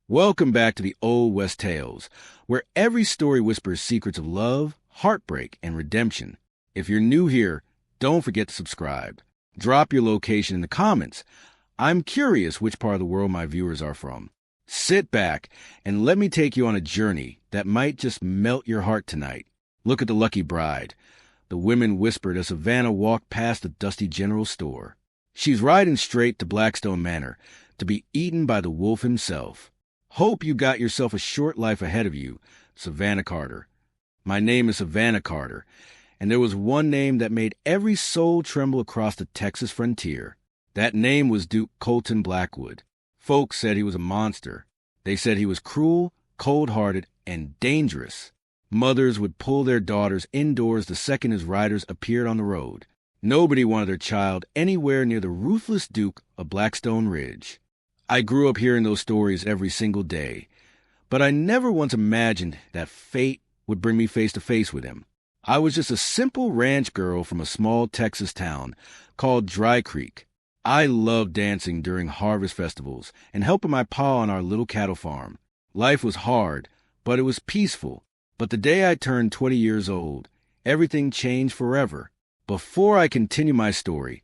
Welcome back to the Old West Tales, where every story whispers secrets of love, heartbreak, and redemption. If you're new here, don't forget to subscribe. Drop your location in the comments. I'm curious which part of the world my viewers are from. Sit back and let me take you on a journey that might just melt your heart tonight. Look at the lucky bride. The women whispered as Savannah walked past the dusty general store. She's riding straight to Blackstone Manor to be eaten by the wolf himself. Hope you got yourself a short life ahead of you, Savannah Carter. My name is Savannah Carter, and there was one name that made every soul tremble across the Texas frontier. That name was Duke Colton Blackwood. Folks said he was a monster. They said he was cruel, cold-hearted, and dangerous. Mothers would pull their daughters indoors the second his riders appeared on the road. Nobody wanted their child anywhere near the ruthless Duke of Blackstone Ridge. I grew up hearing those stories every single day, but I never once imagined that fate would bring me face to face with him. I was just a simple ranch girl from a small Texas town called Dry Creek. I loved dancing during harvest festivals and helping my pa on our little cattle farm. Life was hard, but it was peaceful. But the day I turned 20 years old, everything changed forever. Before I continue my story,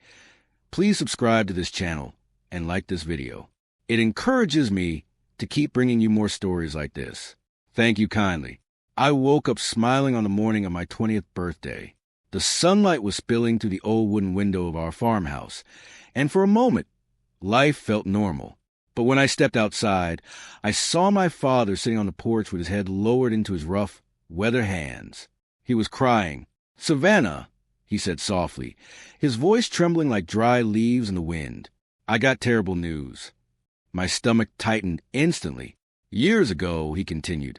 please subscribe to this channel and like this video. It encourages me to keep bringing you more stories like this. Thank you kindly. I woke up smiling on the morning of my 20th birthday. The sunlight was spilling through the old wooden window of our farmhouse, and for a moment, life felt normal. But when I stepped outside, I saw my father sitting on the porch with his head lowered into his rough, weather hands. He was crying. "Savannah," he said softly, his voice trembling like dry leaves in the wind. I got terrible news. My stomach tightened instantly. "Years ago," he continued,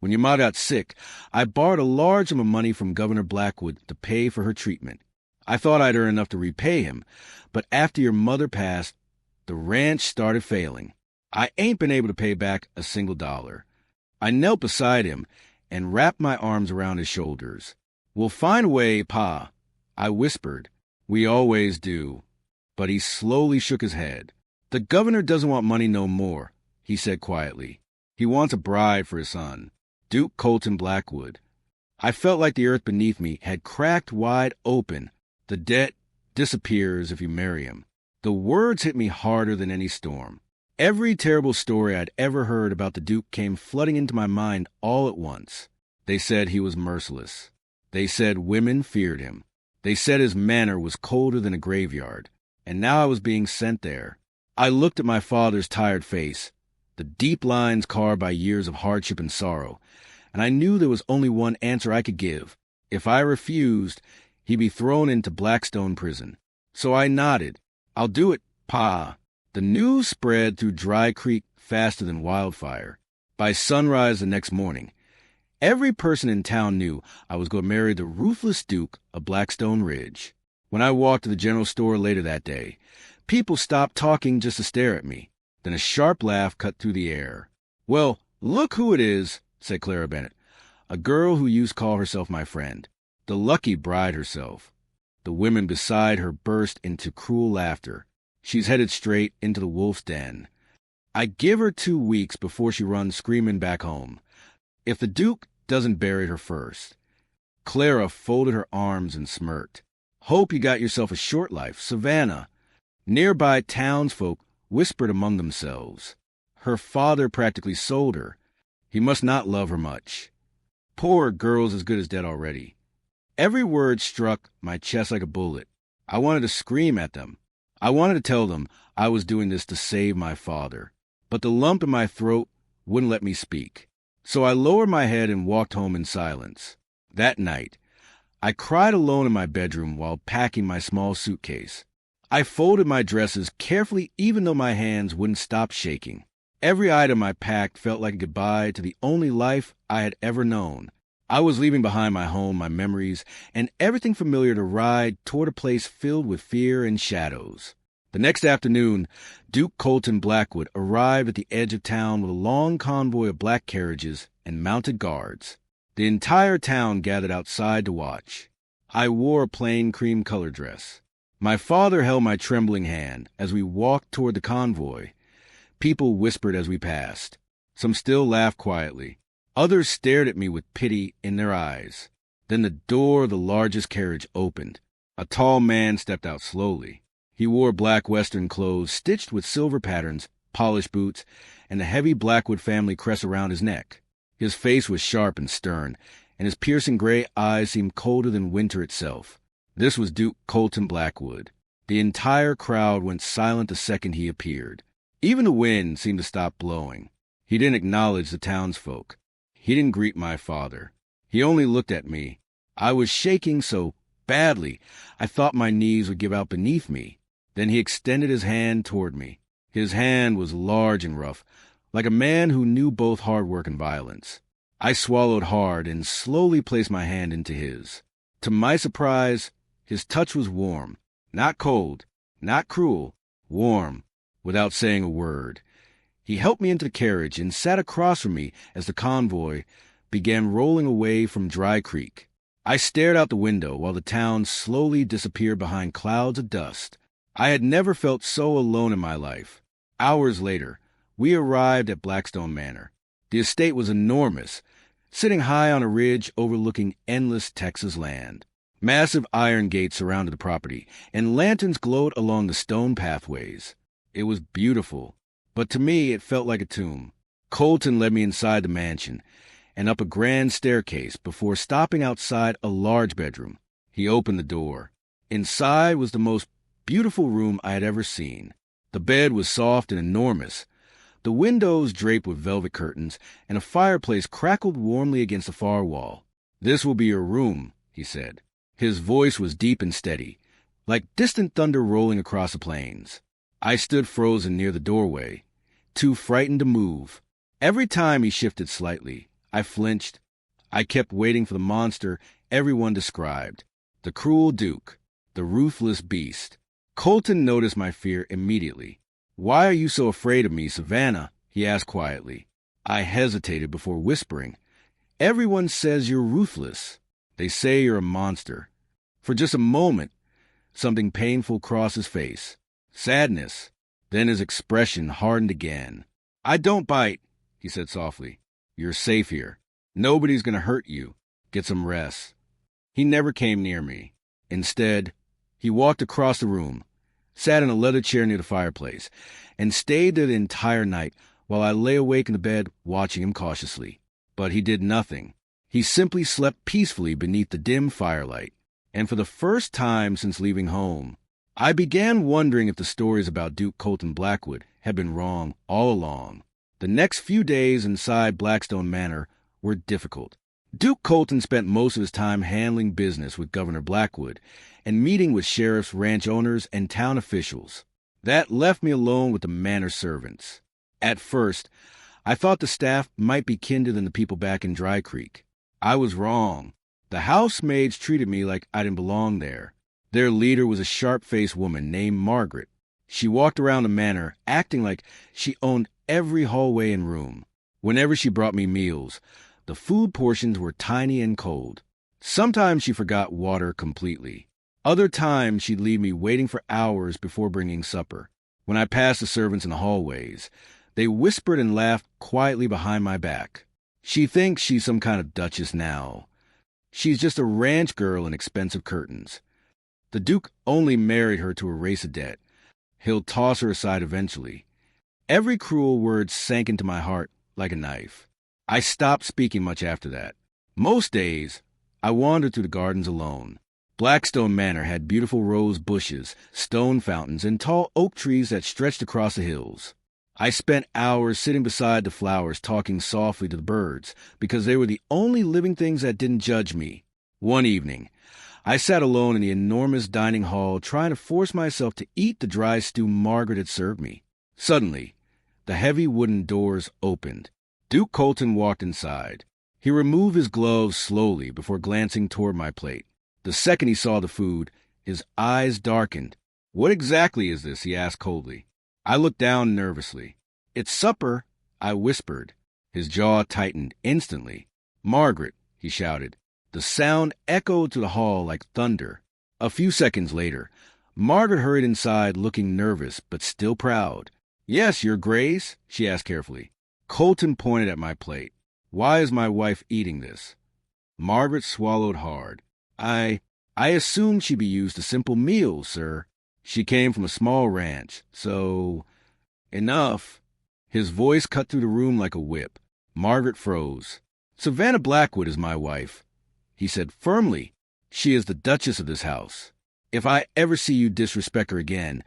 "when your ma got sick, I borrowed a large sum of money from Governor Blackwood to pay for her treatment. I thought I'd earn enough to repay him, but after your mother passed, the ranch started failing. I ain't been able to pay back a single dollar." I knelt beside him and wrapped my arms around his shoulders. "We'll find a way, Pa," I whispered. "We always do." But he slowly shook his head. "The governor doesn't want money no more," he said quietly. "He wants a bride for his son, Duke Colton Blackwood." I felt like the earth beneath me had cracked wide open. "The debt disappears if you marry him." The words hit me harder than any storm. Every terrible story I'd ever heard about the Duke came flooding into my mind all at once. They said he was merciless. They said women feared him. They said his manner was colder than a graveyard. And now I was being sent there. I looked at my father's tired face, the deep lines carved by years of hardship and sorrow, and I knew there was only one answer I could give. If I refused, he'd be thrown into Blackstone prison. So I nodded. "I'll do it, Pa." The news spread through Dry Creek faster than wildfire. By sunrise the next morning, every person in town knew I was going to marry the ruthless Duke of Blackstone Ridge. When I walked to the general store later that day, people stopped talking just to stare at me. Then a sharp laugh cut through the air. "Well, look who it is," said Clara Bennett, a girl who used to call herself my friend. The lucky bride herself. The women beside her burst into cruel laughter. "She's headed straight into the wolf's den. I give her 2 weeks before she runs screaming back home. If the Duke doesn't bury her first." Clara folded her arms and smirked. "Hope you got yourself a short life, Savannah." Nearby townsfolk whispered among themselves. Her father practically sold her. He must not love her much. Poor girl's as good as dead already. Every word struck my chest like a bullet. I wanted to scream at them. I wanted to tell them I was doing this to save my father. But the lump in my throat wouldn't let me speak. So I lowered my head and walked home in silence. That night, I cried alone in my bedroom while packing my small suitcase. I folded my dresses carefully even though my hands wouldn't stop shaking. Every item I packed felt like a goodbye to the only life I had ever known. I was leaving behind my home, my memories, and everything familiar to ride toward a place filled with fear and shadows. The next afternoon, Duke Colton Blackwood arrived at the edge of town with a long convoy of black carriages and mounted guards. The entire town gathered outside to watch. I wore a plain cream color dress. My father held my trembling hand as we walked toward the convoy. People whispered as we passed. Some still laughed quietly. Others stared at me with pity in their eyes. Then the door of the largest carriage opened. A tall man stepped out slowly. He wore black Western clothes stitched with silver patterns, polished boots, and a heavy Blackwood family crest around his neck. His face was sharp and stern, and his piercing gray eyes seemed colder than winter itself. This was Duke Colton Blackwood. The entire crowd went silent the second he appeared. Even the wind seemed to stop blowing. He didn't acknowledge the townsfolk. He didn't greet my father. He only looked at me. I was shaking so badly I thought my knees would give out beneath me. Then he extended his hand toward me. His hand was large and rough, like a man who knew both hard work and violence. I swallowed hard and slowly placed my hand into his. To my surprise, his touch was warm, not cold, not cruel, warm, without saying a word. He helped me into the carriage and sat across from me as the convoy began rolling away from Dry Creek. I stared out the window while the town slowly disappeared behind clouds of dust. I had never felt so alone in my life. Hours later, we arrived at Blackstone Manor. The estate was enormous, sitting high on a ridge overlooking endless Texas land. Massive iron gates surrounded the property, and lanterns glowed along the stone pathways. It was beautiful, but to me it felt like a tomb. Colton led me inside the mansion and up a grand staircase before stopping outside a large bedroom. He opened the door. Inside was the most beautiful room I had ever seen. The bed was soft and enormous. The windows draped with velvet curtains, and a fireplace crackled warmly against the far wall. "This will be your room," he said. His voice was deep and steady, like distant thunder rolling across the plains. I stood frozen near the doorway, too frightened to move. Every time he shifted slightly, I flinched. I kept waiting for the monster everyone described. The cruel Duke, the ruthless beast. Colton noticed my fear immediately. "Why are you so afraid of me, Savannah?" he asked quietly. I hesitated before whispering. "Everyone says you're ruthless. They say you're a monster." For just a moment, something painful crossed his face. Sadness. Then his expression hardened again. "I don't bite," he said softly. "You're safe here. Nobody's going to hurt you. Get some rest." He never came near me. Instead, he walked across the room, sat in a leather chair near the fireplace, and stayed there the entire night while I lay awake in the bed watching him cautiously. But he did nothing. He simply slept peacefully beneath the dim firelight. And for the first time since leaving home, I began wondering if the stories about Duke Colton Blackwood had been wrong all along. The next few days inside Blackstone Manor were difficult. Duke Colton spent most of his time handling business with Governor Blackwood and meeting with sheriffs, ranch owners, and town officials. That left me alone with the manor servants. At first, I thought the staff might be kinder than the people back in Dry Creek. I was wrong. The housemaids treated me like I didn't belong there. Their leader was a sharp-faced woman named Margaret. She walked around the manor acting like she owned every hallway and room. Whenever she brought me meals, the food portions were tiny and cold. Sometimes she forgot water completely. Other times she'd leave me waiting for hours before bringing supper. When I passed the servants in the hallways, they whispered and laughed quietly behind my back. "She thinks she's some kind of duchess now. She's just a ranch girl in expensive curtains. The Duke only married her to erase a debt. He'll toss her aside eventually." Every cruel word sank into my heart like a knife. I stopped speaking much after that. Most days, I wandered through the gardens alone. Blackstone Manor had beautiful rose bushes, stone fountains, and tall oak trees that stretched across the hills. I spent hours sitting beside the flowers talking softly to the birds because they were the only living things that didn't judge me. One evening, I sat alone in the enormous dining hall trying to force myself to eat the dry stew Margaret had served me. Suddenly, the heavy wooden doors opened. Duke Colton walked inside. He removed his gloves slowly before glancing toward my plate. The second he saw the food, his eyes darkened. "What exactly is this?" he asked coldly. I looked down nervously. "It's supper," I whispered. His jaw tightened instantly. "Margaret," he shouted. The sound echoed through the hall like thunder. A few seconds later, Margaret hurried inside looking nervous but still proud. Yes, Your Grace, she asked carefully. Colton pointed at my plate. Why is my wife eating this? Margaret swallowed hard. I assumed she'd be used to simple meals, sir. She came from a small ranch, so... Enough. His voice cut through the room like a whip. Margaret froze. Savannah Blackwood is my wife, he said firmly. She is the Duchess of this house. If I ever see you disrespect her again,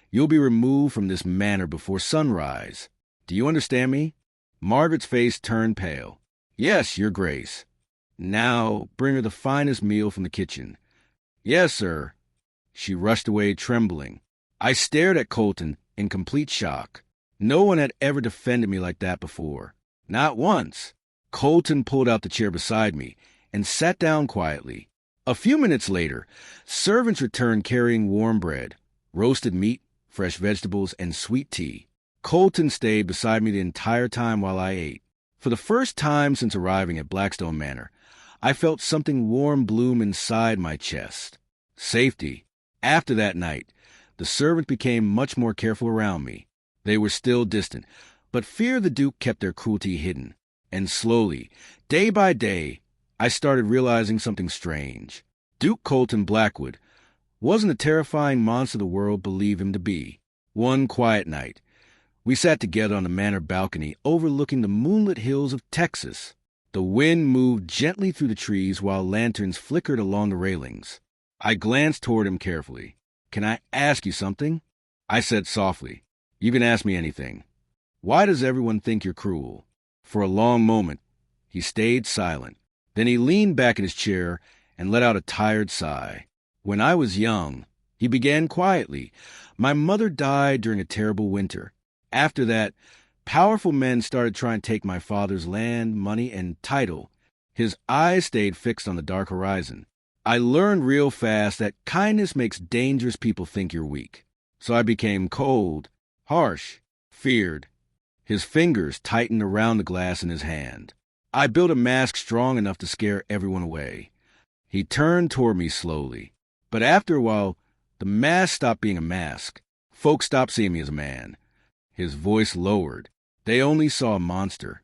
you'll be removed from this manor before sunrise. Do you understand me? Margaret's face turned pale. Yes, Your Grace. Now bring her the finest meal from the kitchen. Yes, sir. She rushed away trembling. I stared at Colton in complete shock. No one had ever defended me like that before. Not once. Colton pulled out the chair beside me and sat down quietly. A few minutes later, servants returned carrying warm bread, roasted meat, fresh vegetables, and sweet tea. Colton stayed beside me the entire time while I ate. For the first time since arriving at Blackstone Manor, I felt something warm bloom inside my chest. Safety. After that night, the servants became much more careful around me. They were still distant, but fear of the Duke kept their cruelty hidden. And slowly, day by day, I started realizing something strange. Duke Colton Blackwood wasn't the terrifying monster the world believed him to be. One quiet night, we sat together on the manor balcony overlooking the moonlit hills of Texas. The wind moved gently through the trees while lanterns flickered along the railings. I glanced toward him carefully. Can I ask you something? I said softly. You can ask me anything. Why does everyone think you're cruel? For a long moment, he stayed silent. Then he leaned back in his chair and let out a tired sigh. When I was young, he began quietly, my mother died during a terrible winter. After that, powerful men started trying to take my father's land, money, and title. His eyes stayed fixed on the dark horizon. I learned real fast that kindness makes dangerous people think you're weak. So I became cold, harsh, feared. His fingers tightened around the glass in his hand. I built a mask strong enough to scare everyone away. He turned toward me slowly. But after a while, the mask stopped being a mask. Folks stopped seeing me as a man. His voice lowered. They only saw a monster.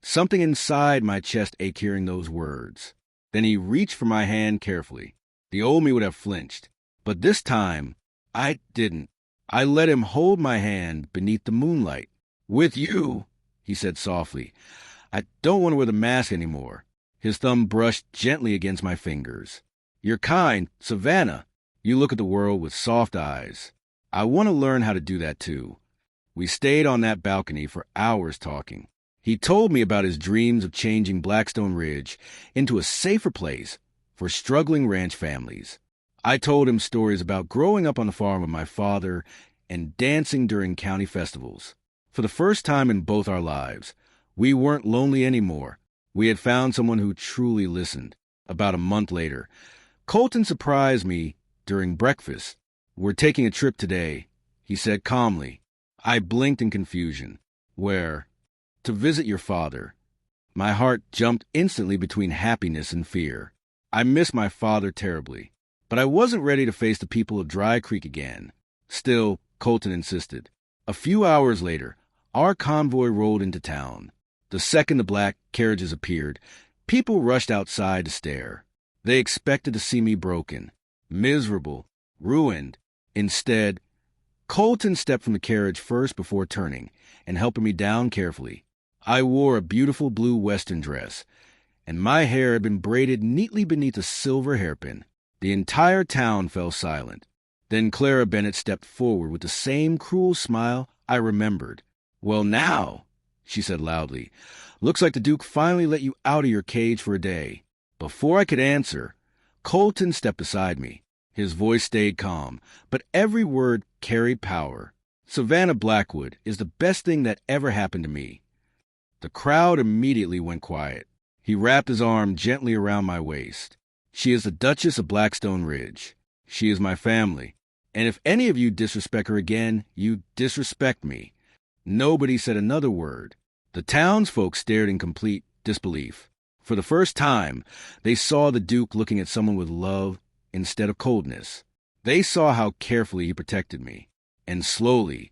Something inside my chest ached hearing those words. Then he reached for my hand carefully. The old me would have flinched. But this time, I didn't. I let him hold my hand beneath the moonlight. With you, he said softly. I don't want to wear the mask anymore. His thumb brushed gently against my fingers. You're kind, Savannah. You look at the world with soft eyes. I want to learn how to do that too. We stayed on that balcony for hours talking. He told me about his dreams of changing Blackstone Ridge into a safer place for struggling ranch families. I told him stories about growing up on the farm with my father and dancing during county festivals. For the first time in both our lives, we weren't lonely anymore. We had found someone who truly listened. About a month later, Colton surprised me during breakfast. We're taking a trip today, he said calmly. I blinked in confusion. Where? To visit your father. My heart jumped instantly between happiness and fear. I miss my father terribly, but I wasn't ready to face the people of Dry Creek again. Still, Colton insisted. A few hours later, our convoy rolled into town. The second the black carriages appeared, people rushed outside to stare. They expected to see me broken, miserable, ruined. Instead, Colton stepped from the carriage first before turning and helping me down carefully. I wore a beautiful blue western dress, and my hair had been braided neatly beneath a silver hairpin. The entire town fell silent. Then Clara Bennett stepped forward with the same cruel smile I remembered. Well, now, she said loudly, looks like the Duke finally let you out of your cage for a day. Before I could answer, Colton stepped beside me. His voice stayed calm, but every word carried power. Savannah Blackwood is the best thing that ever happened to me. The crowd immediately went quiet. He wrapped his arm gently around my waist. She is the Duchess of Blackstone Ridge. She is my family. And if any of you disrespect her again, you disrespect me. Nobody said another word. The townsfolk stared in complete disbelief. For the first time, they saw the Duke looking at someone with love instead of coldness. They saw how carefully he protected me. And slowly,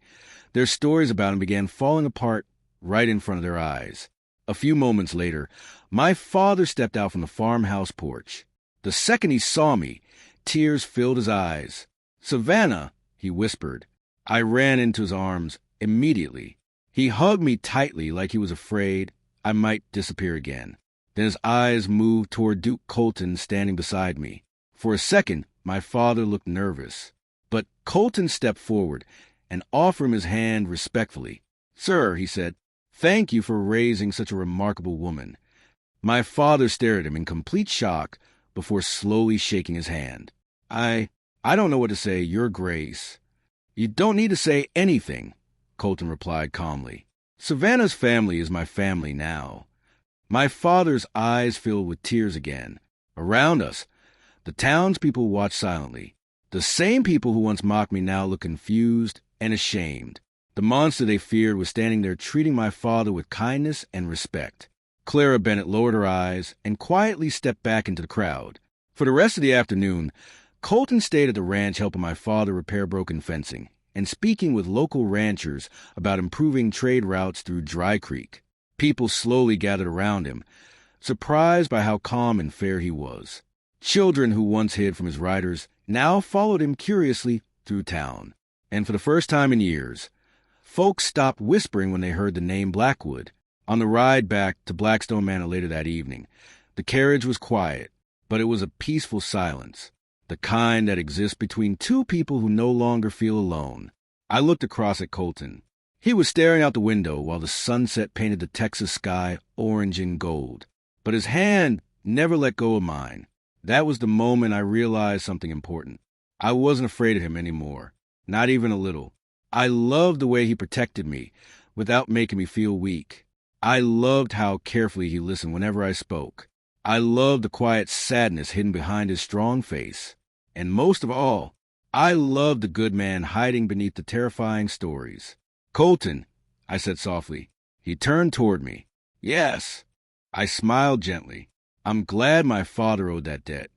Their stories about him began falling apart right in front of their eyes. A few moments later, my father stepped out from the farmhouse porch. The second he saw me, tears filled his eyes. "Savannah," he whispered. I ran into his arms immediately. He hugged me tightly like he was afraid I might disappear again. Then his eyes moved toward Duke Colton standing beside me. For a second, my father looked nervous. But Colton stepped forward and offered him his hand respectfully. "Sir," he said, "thank you for raising such a remarkable woman." My father stared at him in complete shock before slowly shaking his hand. I don't know what to say, Your Grace." "You don't need to say anything," Colton replied calmly. "Savannah's family is my family now." My father's eyes filled with tears again. Around us, the townspeople watched silently. The same people who once mocked me now looked confused and ashamed. The monster they feared was standing there treating my father with kindness and respect. Clara Bennett lowered her eyes and quietly stepped back into the crowd. For the rest of the afternoon, Colton stayed at the ranch helping my father repair broken fencing and speaking with local ranchers about improving trade routes through Dry Creek. People slowly gathered around him, surprised by how calm and fair he was. Children who once hid from his riders now followed him curiously through town. And for the first time in years, folks stopped whispering when they heard the name Blackwood. On the ride back to Blackstone Manor later that evening, the carriage was quiet, but it was a peaceful silence, the kind that exists between two people who no longer feel alone. I looked across at Colton. He was staring out the window while the sunset painted the Texas sky orange and gold. But his hand never let go of mine. That was the moment I realized something important. I wasn't afraid of him anymore, not even a little. I loved the way he protected me without making me feel weak. I loved how carefully he listened whenever I spoke. I loved the quiet sadness hidden behind his strong face. And most of all, I loved the good man hiding beneath the terrifying stories. "Colton," I said softly. He turned toward me. "Yes." I smiled gently. I'm glad my father owed that debt.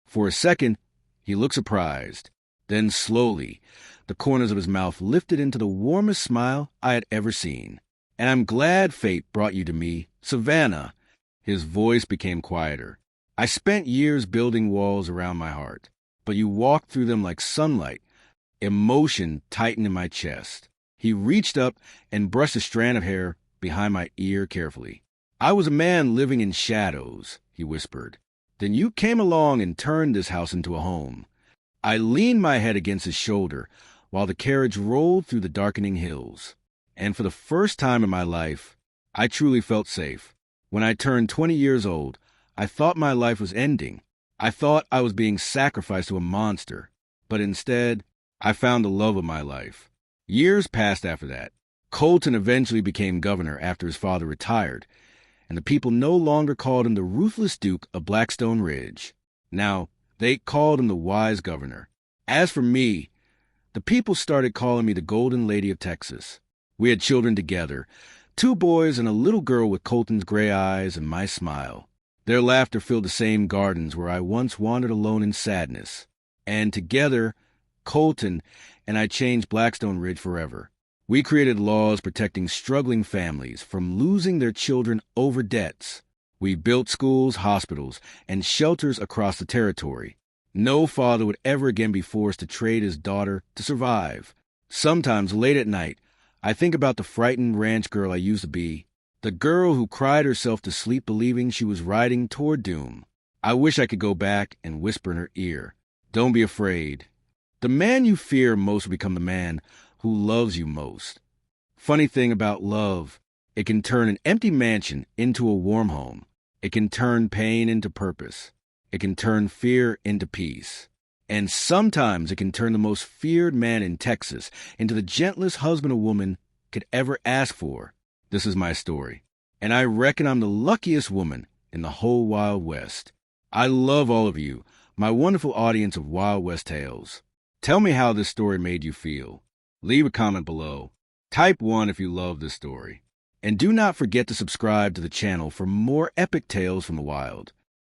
For a second, he looked surprised. Then slowly, the corners of his mouth lifted into the warmest smile I had ever seen. "And I'm glad fate brought you to me, Savannah." His voice became quieter. "I spent years building walls around my heart, but you walked through them like sunlight." Emotion tightened in my chest. He reached up and brushed a strand of hair behind my ear carefully. "I was a man living in shadows," he whispered. "Then you came along and turned this house into a home." I leaned my head against his shoulder while the carriage rolled through the darkening hills. And for the first time in my life, I truly felt safe. When I turned 20 years old, I thought my life was ending. I thought I was being sacrificed to a monster. But instead, I found the love of my life. Years passed after that. Colton eventually became governor after his father retired, and the people no longer called him the ruthless Duke of Blackstone Ridge. Now, they called him the wise governor. As for me, the people started calling me the Golden Lady of Texas. We had children together, 2 boys and a little girl with Colton's gray eyes and my smile. Their laughter filled the same gardens where I once wandered alone in sadness. And together, Colton and I changed Blackstone Ridge forever. We created laws protecting struggling families from losing their children over debts. We built schools, hospitals, and shelters across the territory. No father would ever again be forced to trade his daughter to survive. Sometimes, late at night, I think about the frightened ranch girl I used to be, the girl who cried herself to sleep believing she was riding toward doom. I wish I could go back and whisper in her ear, "Don't be afraid. The man you fear most will become the man who loves you most." Funny thing about love, it can turn an empty mansion into a warm home. It can turn pain into purpose. It can turn fear into peace. And sometimes it can turn the most feared man in Texas into the gentlest husband a woman could ever ask for. This is my story. And I reckon I'm the luckiest woman in the whole Wild West. I love all of you, my wonderful audience of Wild West Tales. Tell me how this story made you feel. Leave a comment below. Type 1 if you love this story. And do not forget to subscribe to the channel for more epic tales from the wild.